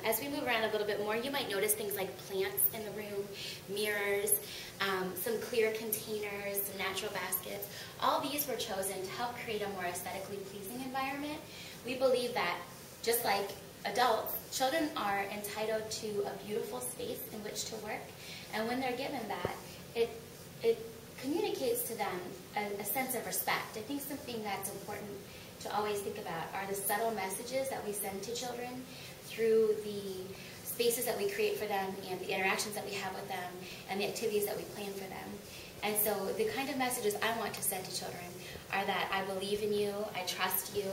As we move around a little bit more, you might notice things like plants in the room, mirrors, some clear containers, some natural baskets. All these were chosen to help create a more aesthetically pleasing environment. We believe that, just like adults, children are entitled to a beautiful space in which to work, and when they're given that, it communicates to them a sense of respect. I think something that's important to always think about are the subtle messages that we send to children through the spaces that we create for them and the interactions that we have with them and the activities that we plan for them. And so the kind of messages I want to send to children are that I believe in you, I trust you,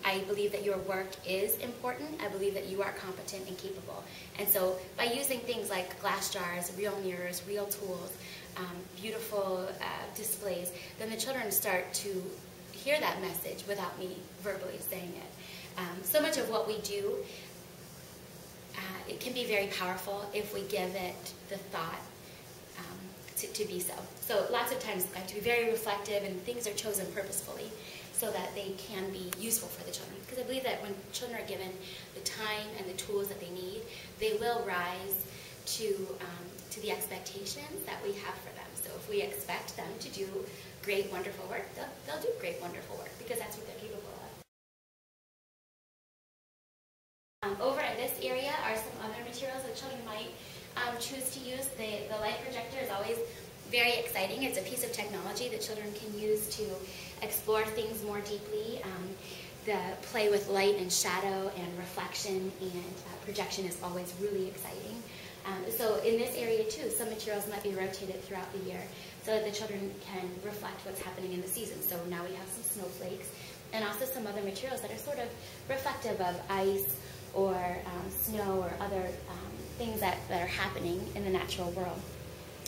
I believe that your work is important, I believe that you are competent and capable. And so by using things like glass jars, real mirrors, real tools, beautiful displays, then the children start to hear that message without me verbally saying it. So much of what we do, it can be very powerful if we give it the thought to be so. So lots of times I have to be very reflective, and things are chosen purposefully so that they can be useful for the children. Because I believe that when children are given the time and the tools that they need, they will rise to the expectations that we have for them. So if we expect them to do great, wonderful work, they'll do great, wonderful work, because that's what they're capable of. Over in this area are some other materials that children might choose to use. The light projector is always very exciting. It's a piece of technology that children can use to explore things more deeply. The play with light and shadow and reflection and projection is always really exciting. So in this area too, some materials might be rotated throughout the year so that the children can reflect what's happening in the season. So now we have some snowflakes and also some other materials that are sort of reflective of ice or snow or other things that are happening in the natural world.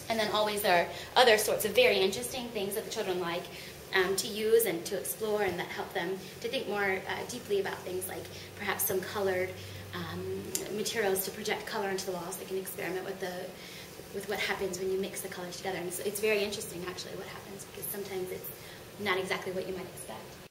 And then always there are other sorts of very interesting things that the children like to use and to explore, and that help them to think more deeply about things like perhaps some colored materials to project color onto the walls. They can experiment with what happens when you mix the colors together. And it's very interesting actually what happens, because sometimes it's not exactly what you might expect.